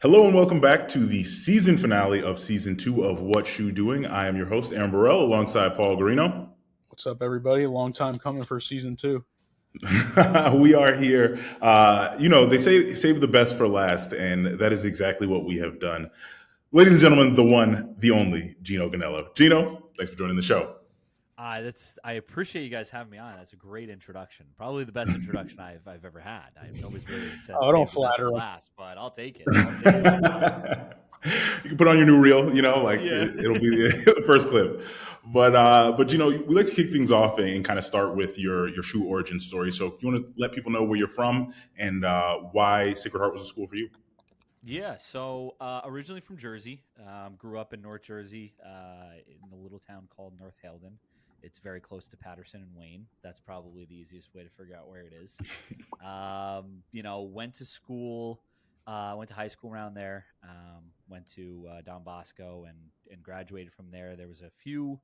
Hello and welcome back to the season finale of season 2 of SHU Doing. I am your host, Aaron Burrell, alongside Paul Guarino. What's up, everybody? Long time coming for season 2. We are here. They say save the best for last, and that is exactly what we have done. Ladies and gentlemen, the one, the only, Geno Gonnello. Geno, thanks for joining the show. I appreciate you guys having me on. That's a great introduction. Probably the best introduction I've ever had. Nobody's really said Oh, don't save the best flatter for him. last, but I'll take it. You can put on your new reel, Yeah. it'll be the first clip. But we like to kick things off and kind of start with your SHU origin story. So if you want to let people know where you're from and why Sacred Heart was a school for you. Yeah, so originally from Jersey, grew up in North Jersey in a little town called North Haledon. It's very close to Patterson and Wayne. That's probably the easiest way to figure out where it is. Went to school, went to high school around there, went to Don Bosco and graduated from there. There was a few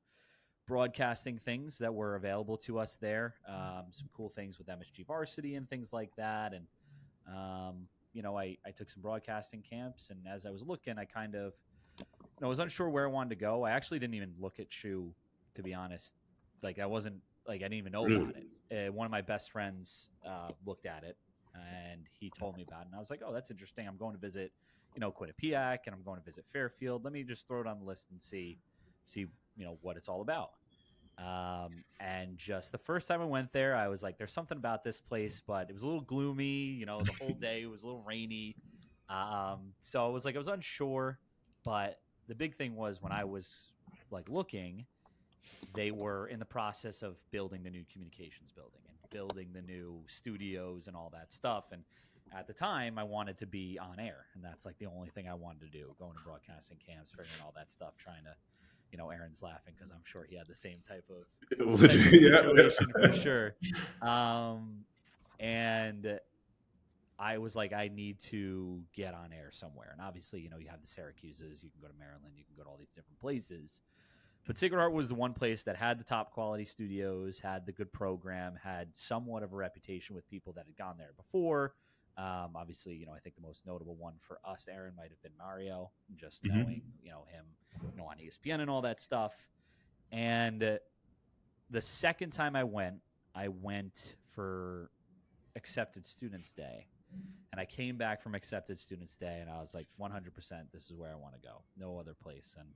broadcasting things that were available to us there. Some cool things with MSG Varsity and things like that. And, I took some broadcasting camps. And as I was looking, I kind of, was unsure where I wanted to go. I actually didn't even look at SHU, to be honest. I didn't even know about it. One of my best friends looked at it and he told me about it. And I was like, oh, that's interesting. I'm going to visit, Quinnipiac and I'm going to visit Fairfield. Let me just throw it on the list and see, what it's all about. And just the first time I went there, I was like, there's something about this place, but it was a little gloomy, the whole day, it was a little rainy. So I was unsure, but the big thing was when I was looking, they were in the process of building the new communications building and building the new studios and all that stuff. And at the time I wanted to be on air, and that's the only thing I wanted to do, going to broadcasting camps, figuring all that stuff, trying to, Aaron's laughing because I'm sure he had the same type of situation for sure. And I was like, I need to get on air somewhere. And obviously, you have the Syracuses, you can go to Maryland, you can go to all these different places. But Sacred Heart was the one place that had the top quality studios, had the good program, had somewhat of a reputation with people that had gone there before. Obviously, I think the most notable one for us, Aaron, might have been Mario, just knowing, him, on ESPN and all that stuff. And the second time I went for Accepted Students Day. And I came back from Accepted Students Day, and I was like, 100%, this is where I want to go. No other place. And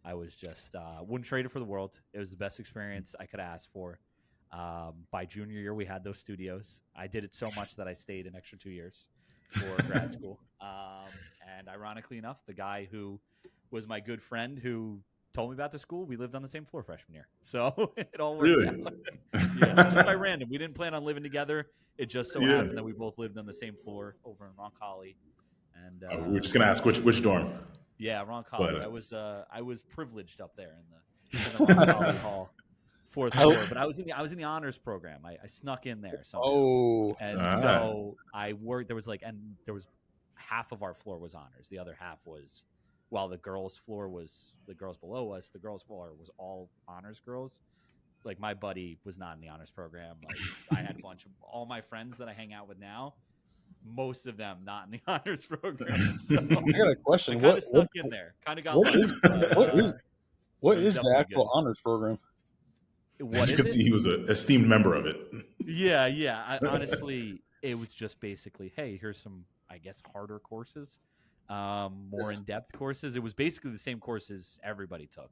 I was just wouldn't trade it for the world. It was the best experience I could ask for. By junior year, we had those studios. I did it so much that I stayed an extra 2 years for grad school. And ironically enough, the guy who was my good friend who told me about the school, we lived on the same floor freshman year. So it all worked out. Yeah, just by random. We didn't plan on living together. It just so happened that we both lived on the same floor over in Roncalli. And we were just going to ask which dorm. Yeah, Roncalli. I was privileged up there in the Roncalli Hall, fourth floor. But I was in the honors program. I snuck in there somehow. Oh, and so I worked. There was half of our floor was honors. The other half was, while the girls' floor was the girls below us. The girls' floor was all honors girls. My buddy was not in the honors program. I had a bunch of all my friends that I hang out with now. Most of them not in the honors program. So I got a question. I kind of stuck in there. Kind of got lucky. What is the actual honors program? As you can see, he was an esteemed member of it. Yeah. Honestly, it was just basically, hey, here's some, I guess, harder courses, more in-depth courses. It was basically the same courses everybody took.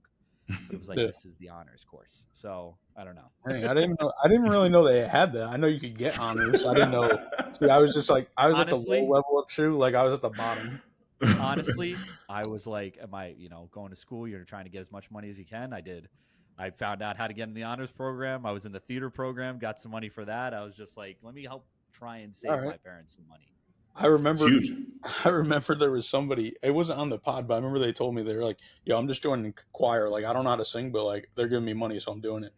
But it was this is the honors course. So I don't know. Dang, I didn't really know they had that. I know you could get honors. I didn't know. See, I was just I was honestly, at the low level of SHU. I was at the bottom. Honestly, I was like, am I, going to school? You're trying to get as much money as you can. I did. I found out how to get in the honors program. I was in the theater program, got some money for that. I was just like, let me help try and save my parents some money. I remember there was somebody, it wasn't on the pod, but I remember they told me, they were like, yo, I'm just joining choir. I don't know how to sing, but they're giving me money, so I'm doing it.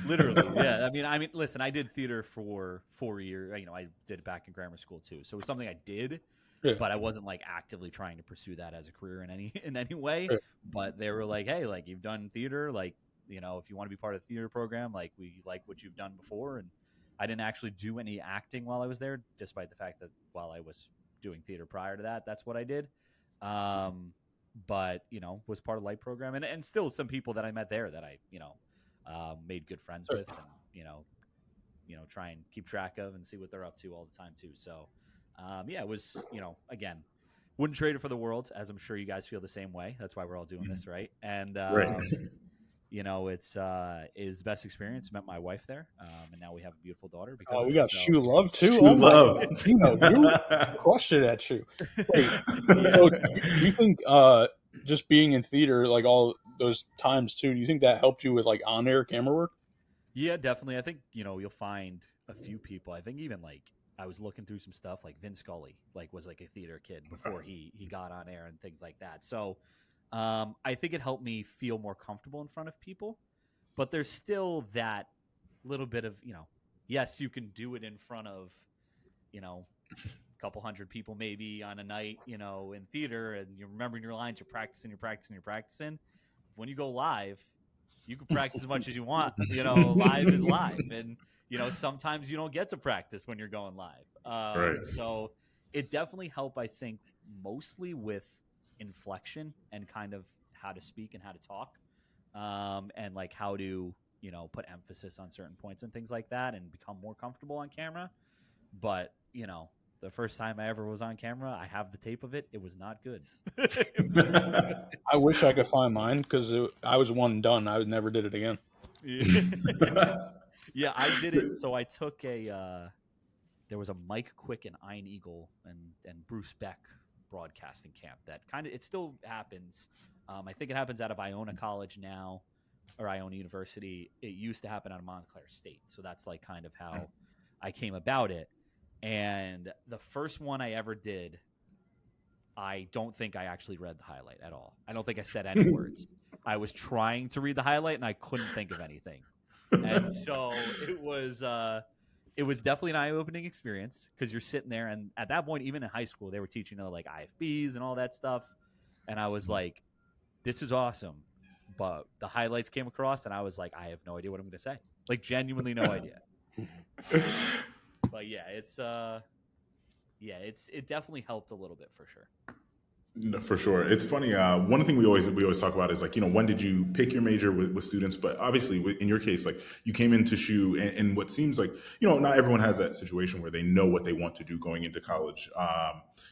Literally. Yeah. I mean, listen, I did theater for 4 years. I did it back in grammar school too. So it was something I did, but I wasn't actively trying to pursue that as a career in any way. Yeah. But they were like, hey, you've done theater, if you want to be part of the theater program, we like what you've done before. And I didn't actually do any acting while I was there, despite the fact that while I was doing theater prior to that, that's what I did. But was part of the light program, and still some people that I met there that I made good friends with, and try and keep track of and see what they're up to all the time too. So it was again, wouldn't trade it for the world, as I'm sure you guys feel the same way. That's why we're all doing this, right? And Right. it's the best experience. Met my wife there, and now we have a beautiful daughter because Oh, of we it. got So SHU love too. SHU Oh my love. God, you crushed it at SHU. Wait, yeah. so do you think just being in theater like all those times too? Do you think that helped you with like on-air camera work? Yeah, definitely. I think you'll find a few people. I think even like I was looking through some stuff like Vin Scully, like was like a theater kid before he got on air and things like that. So I think it helped me feel more comfortable in front of people. But there's still that little bit of yes, you can do it in front of a couple hundred people maybe on a night in theater, and you're remembering your lines, you're practicing. When you go live, you can practice as much as you want. Live is live, and sometimes you don't get to practice when you're going live. Right. So it definitely helped, I think, mostly with inflection and kind of how to speak and how to talk, and like how to put emphasis on certain points and things like that, and become more comfortable on camera. But the first time I ever was on camera, I have the tape of it. It was not good. I wish I could find mine because I was one and done. I never did it again. Yeah, I did it. So I took there was a Mike Quick and Iron Eagle and Bruce Beck broadcasting camp that it still happens. I think it happens out of Iona College now, or Iona University. It used to happen out of Montclair State. So that's like kind of how I came about it. And the first one I ever did, I don't think I actually read the highlight at all. I don't think I said any words. I was trying to read the highlight and I couldn't think of anything. And so it was definitely an eye-opening experience because you're sitting there, and at that point, even in high school, they were teaching like IFBs and all that stuff. And I was like, this is awesome. But the highlights came across and I was like, I have no idea what I'm going to say. Like genuinely no idea. But yeah, it definitely helped a little bit for sure. No, for sure. It's funny. One thing we always talk about is like, when did you pick your major with students? But obviously, in your case, like you came into SHU, and what seems like, not everyone has that situation where they know what they want to do going into college.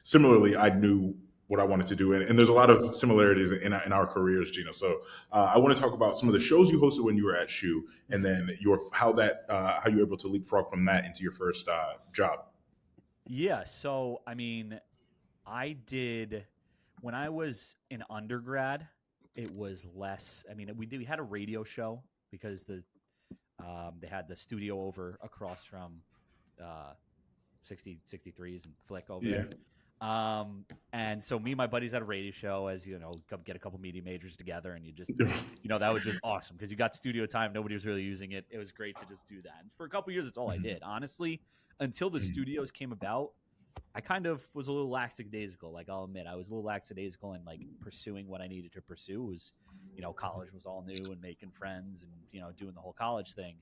Similarly, I knew what I wanted to do, and there's a lot of similarities in our careers, Geno. So I want to talk about some of the shows you hosted when you were at SHU, and then how you were able to leapfrog from that into your first job. Yeah. So I mean, I did. When I was in undergrad, it was less. I mean, we had a radio show because they had the studio over across from 63s and Flick over there. And so me and my buddies had a radio show, as get a couple media majors together, and you just that was just awesome because you got studio time. Nobody was really using it. It was great to just do that. And for a couple years, it's all I did, honestly, until the studios came about. I kind of was a little lackadaisical. Like I'll admit, I was a little lackadaisical in like pursuing what I needed to pursue. It was, college was all new and making friends and doing the whole college thing.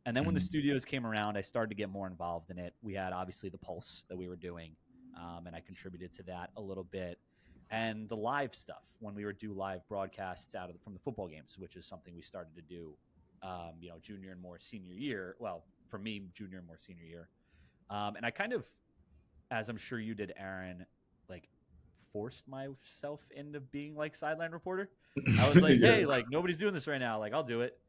And then when the studios came around, I started to get more involved in it. We had obviously the Pulse that we were doing, and I contributed to that a little bit. And the live stuff when we would do live broadcasts from the football games, which is something we started to do, junior and more senior year. Well, for me, junior and more senior year. And I kind of, as I'm sure you did, Aaron, like forced myself into being like sideline reporter. I was like, hey, like nobody's doing this right now. Like I'll do it.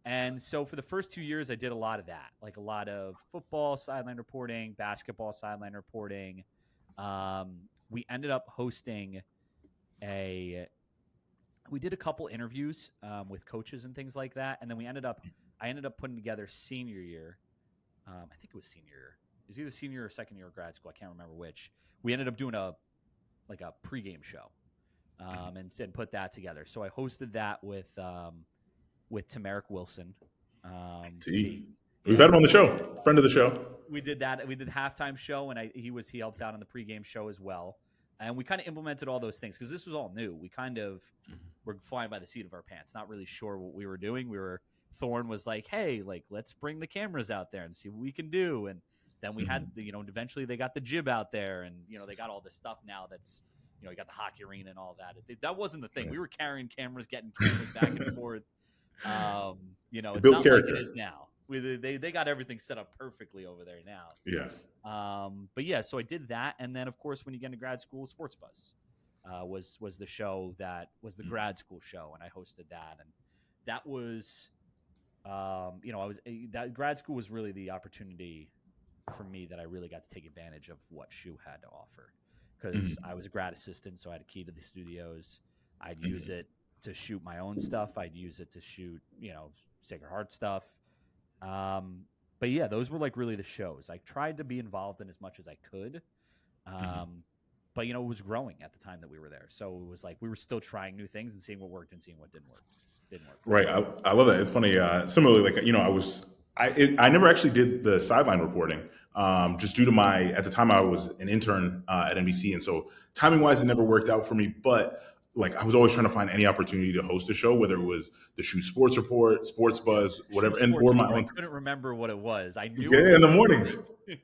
And so for the first 2 years, I did a lot of that, like a lot of football sideline reporting, basketball sideline reporting. We ended up hosting we did a couple interviews with coaches and things like that. And then I ended up putting together senior year. I think it was senior year. It was either senior or second year of grad school. I can't remember which. We ended up doing a pregame show, and put that together. So I hosted that with Tamarick Wilson. We've had him on the show, friend of the show. We did that. We did halftime show, and he helped out on the pregame show as well. And we kind of implemented all those things because this was all new. We kind of were flying by the seat of our pants, not really sure what we were doing. Thorne was like, hey, like let's bring the cameras out there and see what we can do. And then we had eventually they got the jib out there, and they got all this stuff now that's you got the hockey arena and all that. That wasn't the thing. We were carrying cameras, getting cameras back and forth. It's built not character. like it is now. They got everything set up perfectly over there now. Yeah. But yeah, so I did that, and then of course when you get into grad school, Sports Buzz was the show that was the grad school show, and I hosted that, and that was, that grad school was really the opportunity for me that I really got to take advantage of what SHU had to offer, because I was a grad assistant, so I had a key to the studios. I'd use it to shoot my own stuff. I'd use it to shoot, Sacred Heart stuff. But yeah, those were like really the shows. I tried to be involved in as much as I could. But it was growing at the time that we were there. So it was like we were still trying new things and seeing what worked and seeing what didn't work. Right. I love that. It's funny. Similarly, like, I never actually did the sideline reporting, just due to at the time I was an intern at NBC. And so timing wise, it never worked out for me, but like I was always trying to find any opportunity to host a show, whether it was the SHU Sports Report, Sports Buzz, whatever, or my own. I couldn't remember what it was. I knew. Yeah, in the mornings.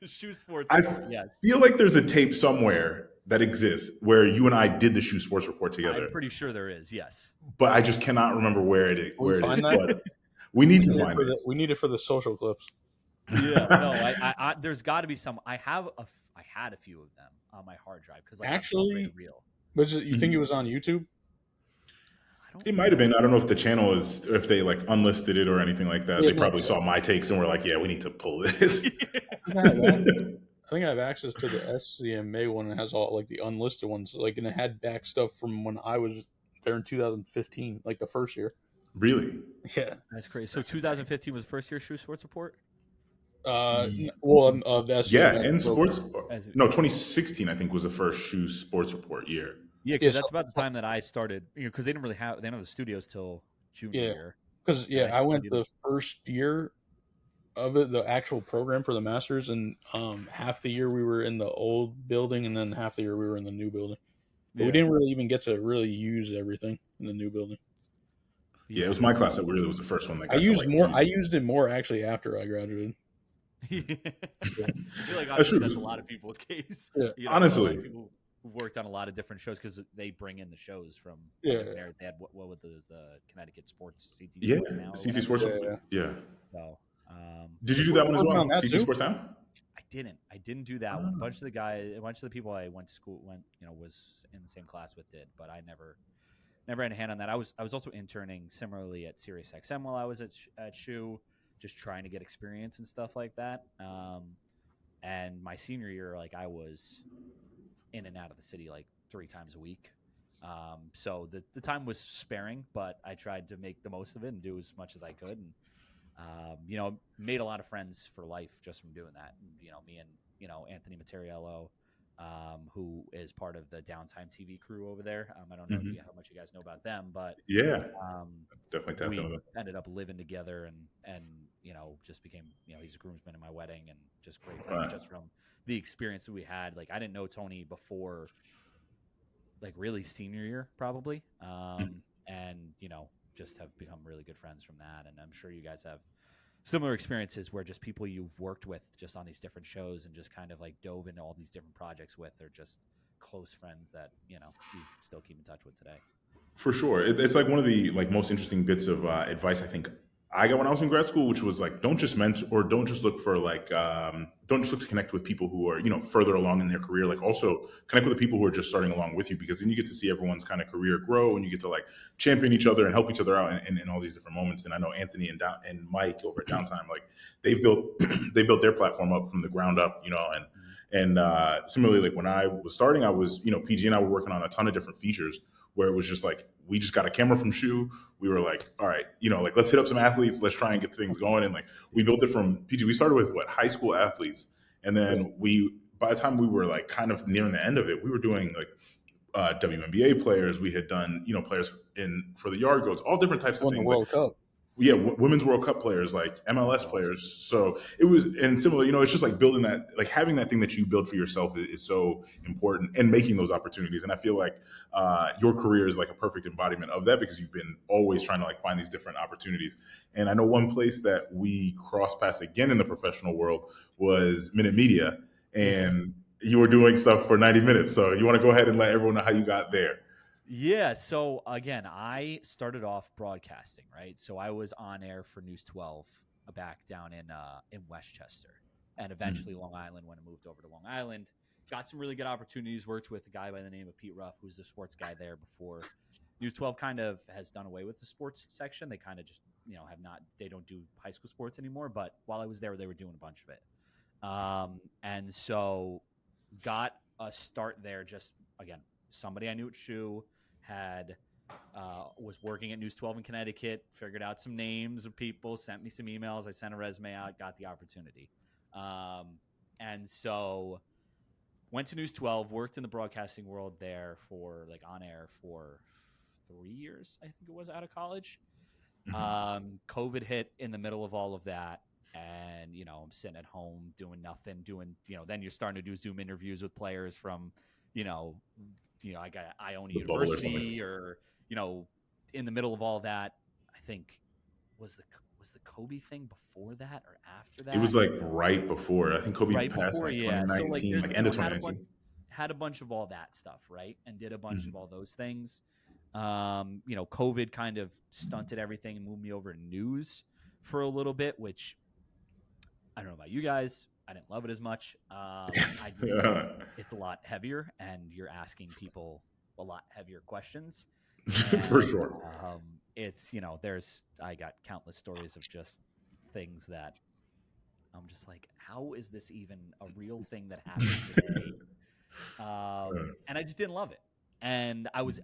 SHU Sports. I yes. feel like there's a tape somewhere that exists where you and I did the SHU Sports Report together. I'm pretty sure there is. Yes, but I just cannot remember where it is. But we need to find it. We need it for the social clips. Yeah, no, I there's got to be some. I had a few of them on my hard drive because actually real. But you think it was on YouTube? It might have been. I don't know if the channel is, if they like unlisted it or anything like that. They probably saw my takes and were like, "Yeah, we need to pull this." I think I have access to the SCMA one that has all like the unlisted ones, like, and it had back stuff from when I was there in 2015, like the first year. Really? Yeah, that's crazy. So 2015 was the first year SHU Sports Report. And sports. No, 2016 I think was the first SHU Sports Report year. Yeah, because that's about the time that I started. Because they didn't have the studios till junior year. Because I went the first year of it, the actual program for the Masters, and half the year we were in the old building, and then half the year we were in the new building. But we didn't really even get to really use everything in the new building. Yeah, it was my class that really was the first one that got I used it more actually after I graduated. I feel like that's a lot of people's case. Yeah. Honestly, people who worked on a lot of different shows because they bring in the shows from there. They had what was the Connecticut Sports CT Sports now? CT Sports. Yeah. So, did you do that one as well? CT Sports Now? I didn't do that one. A bunch of the people I went to school was in the same class with did, but I never had a hand on that. I was also interning similarly at SiriusXM while I was at SHU, just trying to get experience and stuff like that. And my senior year, like I was in and out of the city like 3 times a week. So the time was sparing, but I tried to make the most of it and do as much as I could. And, made a lot of friends for life just from doing that. And, me and, Anthony Materiello, who is part of the Downtime TV crew over there. I don't know how much you guys know about them, but definitely tapped into them. Ended up living together and just became, he's a groomsman in my wedding and just great friends just from the experience that we had. Like I didn't know Tony before, like really senior year probably. And, just have become really good friends from that. And I'm sure you guys have similar experiences where just people you've worked with just on these different shows and just kind of like dove into all these different projects with are just close friends that, you still keep in touch with today. For sure. It's like one of the like most interesting bits of advice I think I got when I was in grad school, which was like, don't just mentor or don't just look for like, don't just look to connect with people who are, further along in their career. Like also connect with the people who are just starting along with you, because then you get to see everyone's kind of career grow and you get to like champion each other and help each other out in all these different moments. And I know Anthony and Mike over at Downtime, like they've built their platform up from the ground up, and similarly, like when I was starting, I was, PG and I were working on a ton of different features where it was just like, we just got a camera from SHU. We were like, all right, like let's hit up some athletes. Let's try and get things going. And like, we built it from PG. We started with high school athletes. And then by the time we were like kind of nearing the end of it, we were doing like WNBA players. We had done, players for the yard goats, all different types of things. The World Cup. Yeah, Women's World Cup players, like MLS players. So it was, and similar, it's just like building that, like having that thing that you build for yourself is so important, and making those opportunities. And I feel like your career is like a perfect embodiment of that, because you've been always trying to like find these different opportunities. And I know one place that we crossed paths again in the professional world was Minute Media. And you were doing stuff for 90 minutes. So you want to go ahead and let everyone know how you got there. Yeah. So again, I started off broadcasting, right? So I was on air for News 12 back down in Westchester, and eventually Long Island when I moved over to Long Island. Got some really good opportunities. Worked with a guy by the name of Pete Ruff, who's the sports guy there before. News 12 kind of has done away with the sports section. They kind of just, have not, they don't do high school sports anymore. But while I was there, they were doing a bunch of it. And so got a start there. Just, again, somebody I knew at SHU was working at News 12 in Connecticut, figured out some names of people, sent me some emails. I sent a resume out, got the opportunity. And so went to News 12, worked in the broadcasting world there for on air for 3 years, I think it was, out of college. COVID hit in the middle of all of that. And, I'm sitting at home doing nothing, then you're starting to do Zoom interviews with players from, I own a university or, in the middle of all that, I think was the Kobe thing before that or after that? It was right before. I think Kobe passed before, 2019, so end of 2019. Had a bunch of all that stuff, right? And did a bunch of all those things. COVID kind of stunted everything and moved me over to news for a little bit, which I don't know about you guys. I didn't love it as much. It's a lot heavier, and you're asking people a lot heavier questions. And, for sure. I got countless stories of just things that I'm just like, how is this even a real thing that happens today? And I just didn't love it. And I was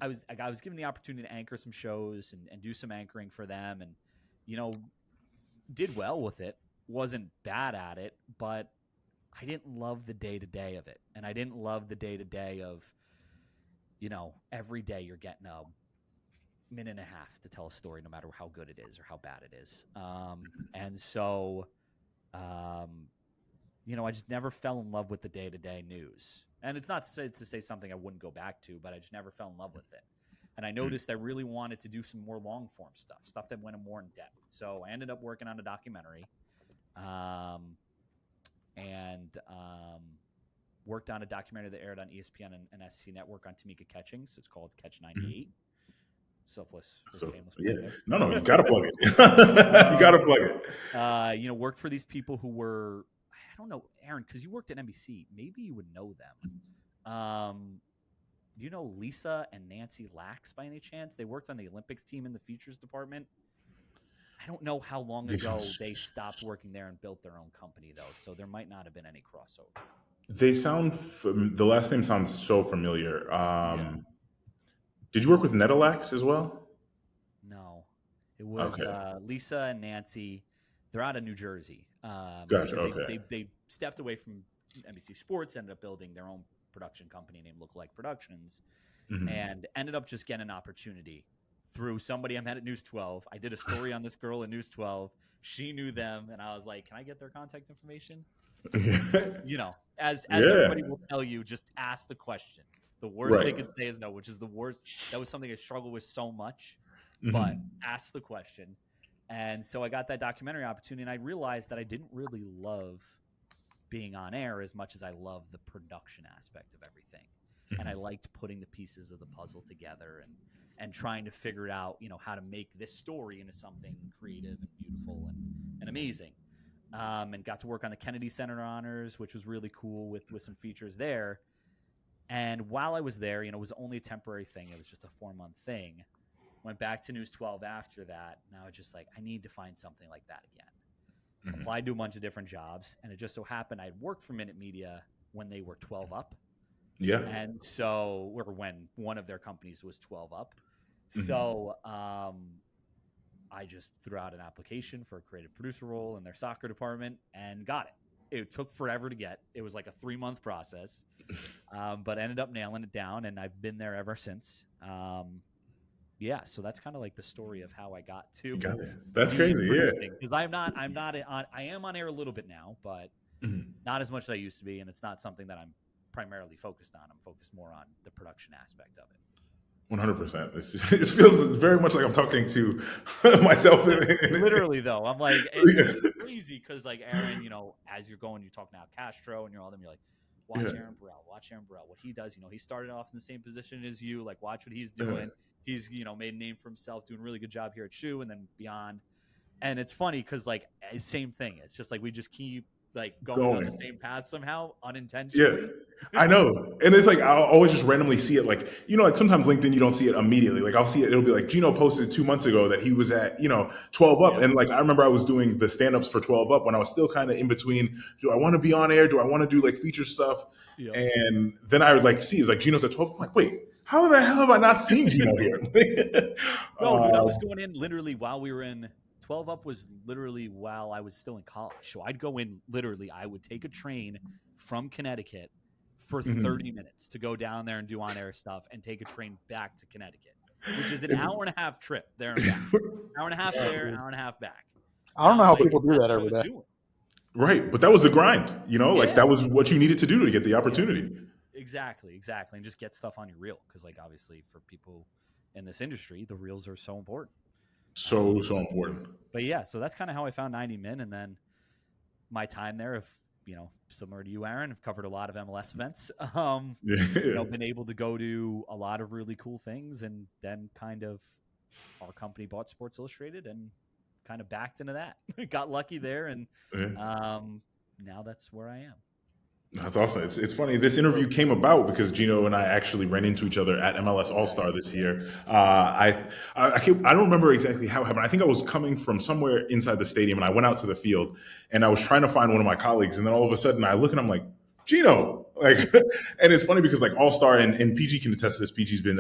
given the opportunity to anchor some shows and do some anchoring for them, and did well with it. Wasn't bad at it, but I didn't love the day-to-day of it. And I didn't love the day-to-day of, every day you're getting a minute and a half to tell a story, no matter how good it is or how bad it is. And so, I just never fell in love with the day-to-day news. And it's not to say something I wouldn't go back to, but I just never fell in love with it. And I noticed I really wanted to do some more long-form stuff that went more in depth. So I ended up working on a documentary. Worked on a documentary that aired on ESPN and SC Network on Tamika Catchings. It's called Catch 98. Selfless. Shameless. Yeah. No, you got to plug it. You got to plug it. Worked for these people who were, I don't know, Aaron, because you worked at NBC. Maybe you would know them. Do you know Lisa and Nancy Lax by any chance? They worked on the Olympics team in the features department. I don't know how long ago they stopped working there and built their own company, though, so there might not have been any crossover. The last name sounds so familiar. Did you work with Netalax as well? No. It was Lisa and Nancy. They're out of New Jersey. Gotcha, okay. They stepped away from NBC Sports, ended up building their own production company named Lookalike Productions, and ended up just getting an opportunity through somebody I met at News 12. I did a story on this girl at News 12. She knew them, and I was like, can I get their contact information? As everybody will tell you, just ask the question. The worst they could say is no, which is the worst. That was something I struggled with so much, but ask the question. And so I got that documentary opportunity, and I realized that I didn't really love being on air as much as I love the production aspect of everything. And I liked putting the pieces of the puzzle together and trying to figure out, how to make this story into something creative and beautiful and amazing. And got to work on the Kennedy Center Honors, which was really cool with some features there. And while I was there, it was only a temporary thing. It was just a 4-month thing. Went back to News 12 after that. And I was just like, I need to find something like that again. Applied to a bunch of different jobs. And it just so happened I'd worked for Minute Media when they were 12 up. Yeah. And so, or when one of their companies was 12 up. So I just threw out an application for a creative producer role in their soccer department and got it. It took forever to get. It was like a 3-month process, but ended up nailing it down, and I've been there ever since. So that's kind of like the story of how I got to. Got it. That's crazy, Because I am on air a little bit now, but not as much as I used to be, and it's not something that I'm primarily focused on. I'm focused more on the production aspect of it. 100%. It feels very much like I'm talking to myself. Literally, though, I'm like, it's crazy because, like, Aaron, as you're going, you're talking out Castro, and you're all them. You're like, Watch Aaron Burrell. Watch Aaron Burrell. What he does, he started off in the same position as you. Like, watch what he's doing. He's, made a name for himself, doing a really good job here at SHU and then beyond. And it's funny because, like, same thing. It's just like we just keep like going down the same path somehow unintentionally. Yes, I know. And it's like I'll always just randomly see it. Like, like sometimes LinkedIn, you don't see it immediately. Like I'll see it. It'll be like Geno posted 2 months ago that he was at 12 Up, and like I remember I was doing the stand-ups for 12 Up when I was still kind of in between. Do I want to be on air? Do I want to do like feature stuff? Yep. And then I would like see it's like Geno's at 12. I'm like, wait, how the hell have I not seen Geno here? No, dude, I was going in literally while we were in. 12 Up was literally while I was still in college. So I'd go in literally, I would take a train from Connecticut for 30 minutes to go down there and do on-air stuff and take a train back to Connecticut, which is an hour and a half trip there and back. Hour and a half there, hour and a half back. I don't know how people do that every day. Right. But that was the grind, like that was what you needed to do to get the opportunity. Exactly. And just get stuff on your reel. Because like obviously for people in this industry, the reels are so important. So important. But yeah, so that's kind of how I found 90 Min. And then my time there, if similar to you, Aaron, I've covered a lot of MLS events. Been able to go to a lot of really cool things, and then kind of our company bought Sports Illustrated and kind of backed into that. Got lucky there, and now that's where I am. That's awesome. It's funny. This interview came about because Geno and I actually ran into each other at MLS All-Star this year. I don't remember exactly how it happened. I think I was coming from somewhere inside the stadium, and I went out to the field, and I was trying to find one of my colleagues, and then all of a sudden I look and I'm like, Geno, like, and it's funny because like All-Star and PG can attest to this. PG's been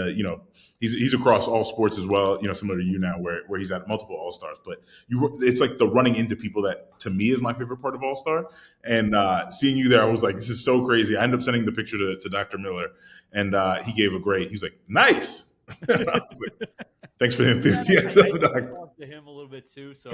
he's across all sports as well, similar to you now where he's at multiple All-Stars, but it's like the running into people that to me is my favorite part of All-Star. And seeing you there, I was like, this is so crazy. I ended up sending the picture to Dr. Miller, and he gave a great, he was like, nice. I was like, thanks for the enthusiasm. I talked to him a little bit too. So,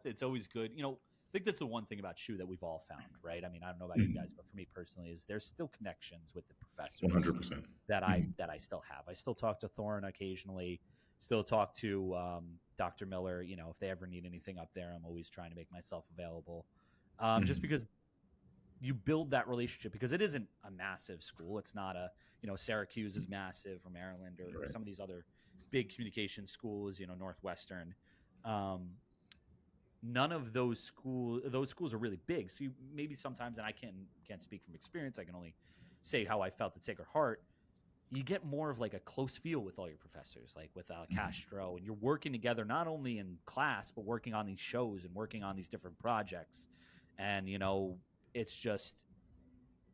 it's always good. I think that's the one thing about SHU that we've all found, right? I mean, I don't know about you guys, but for me personally, is there's still connections with the professors 100%. that I still have. I still talk to Thorne occasionally, still talk to Dr. Miller. If they ever need anything up there, I'm always trying to make myself available. Just because you build that relationship, because it isn't a massive school. It's not Syracuse is massive, or Maryland, or some of these other big communication schools, Northwestern. None of those schools are really big. So maybe sometimes, and I can't speak from experience, I can only say how I felt at Sacred Heart. You get more of like a close feel with all your professors, like with Castro, and you're working together not only in class, but working on these shows and working on these different projects. And, it's just,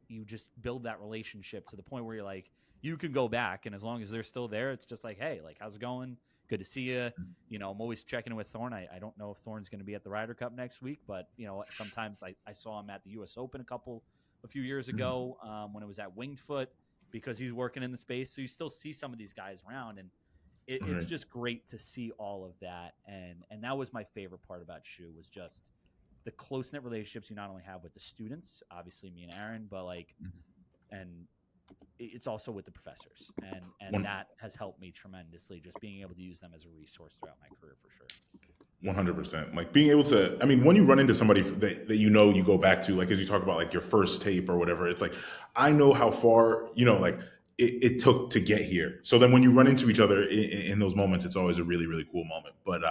you just build that relationship to the point where you're like, you can go back, and as long as they're still there, it's just like, hey, like, how's it going? Good to see you. I'm always checking in with Thorne. I don't know if Thorne's going to be at the Ryder Cup next week, but sometimes I saw him at the U.S. Open a few years ago when it was at Winged Foot, because he's working in the space. So you still see some of these guys around, and it's just great to see all of that. And that was my favorite part about SHU, was just the close-knit relationships you not only have with the students, obviously me and Aaron, but like, and it's also with the professors, and that has helped me tremendously, just being able to use them as a resource throughout my career, for sure. 100%. Like being able to, I mean, when you run into somebody that you go back to, like as you talk about like your first tape or whatever, it's like, I know how far, like it took to get here. So then when you run into each other in those moments, it's always a really, really cool moment. But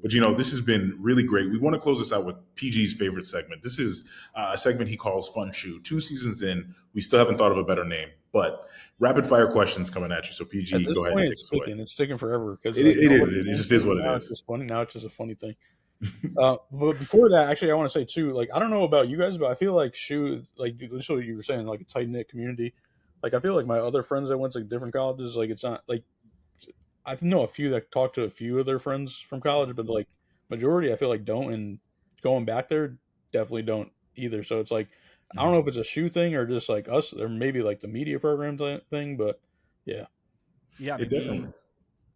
this has been really great. We want to close this out with PG's favorite segment. This is a segment he calls Fun SHU. 2 seasons in, we still haven't thought of a better name, but rapid fire questions coming at you. So PG, go ahead and take us away. It's sticking forever. Because it is. It just is what it is. It's just funny. Now it's just a funny thing. But before that, actually, I want to say too, like, I don't know about you guys, but I feel like SHU, like just what you were saying, like a tight knit community. Like, I feel like my other friends that went to different colleges, like, it's not like, I know a few that talk to a few of their friends from college, but like majority, I feel like don't, and going back there definitely don't either. So it's like, I don't know if it's a SHU thing or just like us, or maybe like the media program thing, but yeah. Yeah, I mean, it definitely.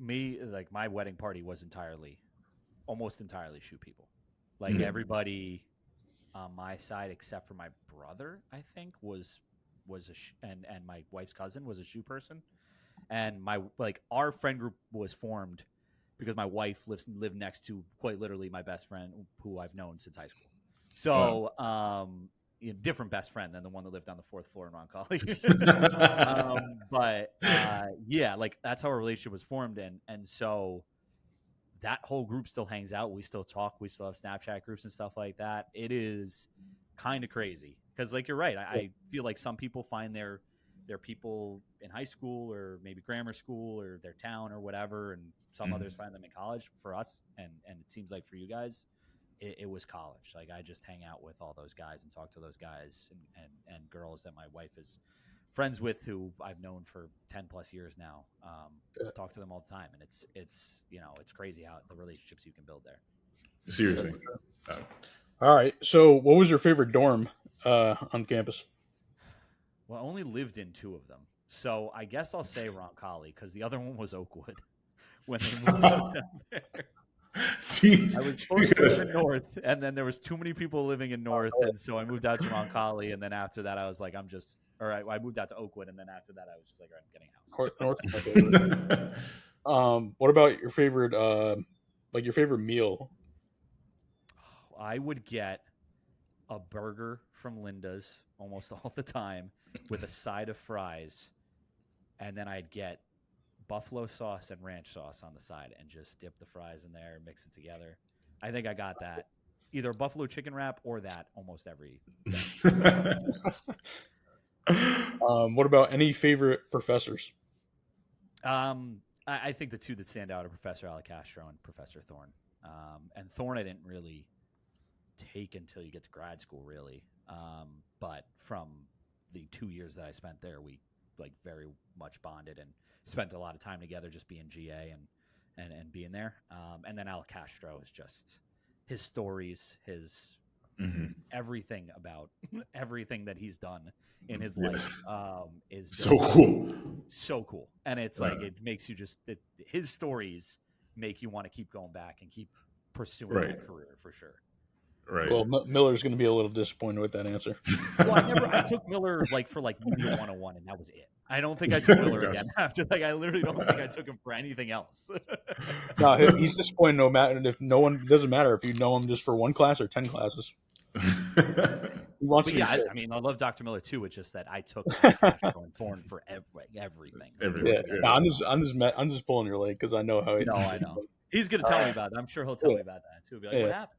Me, like my wedding party was almost entirely SHU people. Like everybody on my side, except for my brother, I think was and my wife's cousin was a SHU person, and our friend group was formed because my wife lived next to quite literally my best friend, who I've known since high school. So different best friend than the one that lived on the 4th floor in Roncalli. But yeah, like that's how our relationship was formed, and so that whole group still hangs out. We still talk. We still have Snapchat groups and stuff like that. It is kind of crazy because, like, you're right. I feel like some people find their people in high school or maybe grammar school or their town or whatever, and some others find them in college. For us, and it seems like for you guys, it was college. Like I just hang out with all those guys and talk to those guys and girls that my wife is friends with, who I've known for 10 plus years now. Talk to them all the time, and it's it's crazy how the relationships you can build there. Seriously. All right. So, what was your favorite dorm on campus? Well, I only lived in 2 of them, so I guess I'll say Roncalli because the other one was Oakwood when they moved out there. Jeez. I was supposed to live in North, and then there was too many people living in North, and so I moved out to Roncalli, and then after that, I was like, I moved out to Oakwood, and then after that, I was just like, all right, I'm getting a house. North. What about your favorite, your favorite meal? I would get a burger from Linda's almost all the time with a side of fries, and then I'd get buffalo sauce and ranch sauce on the side and just dip the fries in there and mix it together. I think I got that. Either a buffalo chicken wrap or that almost every day. What about any favorite professors? I think the 2 that stand out are Professor Alicastro and Professor Thorne. And Thorne I didn't really take until you get to grad school, really. But from the 2 years that I spent there, we like very much bonded and spent a lot of time together just being GA and being there. And then Alicastro is just his stories, his everything about everything that he's done in his life is just so cool. And it's like it makes you his stories make you want to keep going back and keep pursuing that career for sure. Right. Well, Miller's going to be a little disappointed with that answer. Well, I took Miller for media 101, and that was it. I don't think I took Miller again after. I literally don't think I took him for anything else. No, he's disappointed. No matter if no one, it doesn't matter if you know him just for 1 class or 10 classes. He wants to. I love Dr. Miller too. It's just that I took Castro and Thorne for everything. Yeah. No, I'm just pulling your leg because I know how. I know. He's going to tell me about it. I'm sure he'll tell me about that too. Be like, what happened?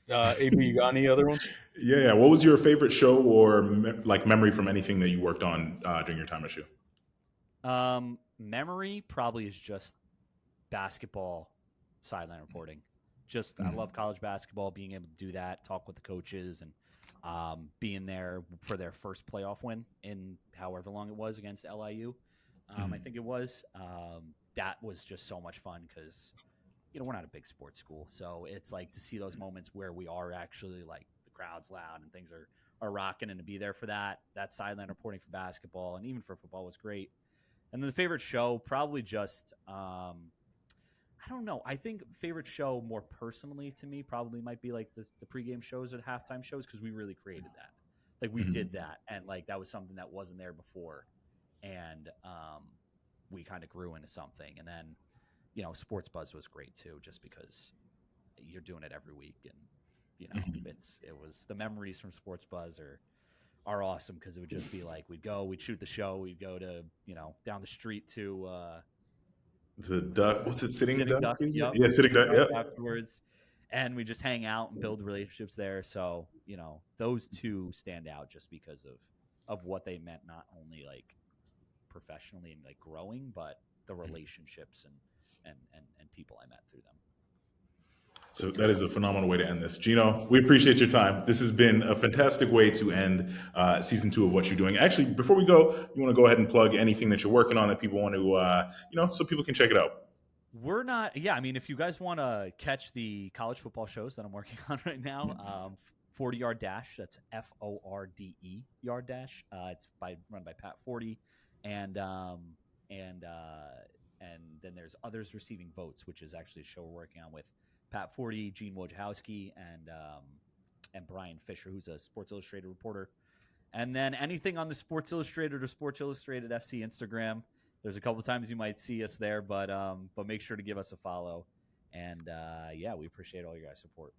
AB, you got any other ones? Yeah. What was your favorite show or memory from anything that you worked on during your time at SHU? Memory probably is just basketball sideline reporting. I love college basketball, being able to do that, talk with the coaches, and being there for their first playoff win in however long it was against LIU. I think it was. That was just so much fun because we're not a big sports school, so it's like to see those moments where we are actually like the crowd's loud and things are rocking, and to be there for that sideline reporting for basketball and even for football was great. And then the favorite show probably just I don't know. I think favorite show more personally to me probably might be like the pregame shows or the halftime shows because we really created that. Like we did that, and like that was something that wasn't there before, and we kind of grew into something. And then Sports Buzz was great too, just because you're doing it every week, and it was the memories from Sports Buzz are awesome because it would just be like we'd shoot the show, we'd go to down the street to the duck. What's it? Sitting duck? Yep. Yeah, sitting duck. Yep. Afterwards, and we just hang out and build relationships there. So those 2 stand out just because of what they meant, not only like professionally and like growing, but the relationships and people I met through them. So that is a phenomenal way to end this. Geno, we appreciate your time. This has been a fantastic way to end season 2 of What You're Doing. Actually, before we go, you want to go ahead and plug anything that you're working on that people want to, so people can check it out. We're not, if you guys want to catch the college football shows that I'm working on right now, 40 Yard Dash, that's FORDE Yard Dash. It's run by Pat 40, and then there's Others Receiving Votes, which is actually a show we're working on with Pat 40, Gene Wojciechowski, and Brian Fisher, who's a Sports Illustrated reporter. And then anything on the Sports Illustrated or Sports Illustrated FC Instagram. There's a couple times you might see us there, but make sure to give us a follow. And we appreciate all your guys' support.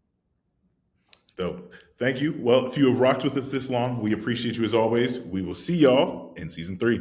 Dope. Thank you. Well, if you have rocked with us this long, we appreciate you as always. We will see y'all in season 3.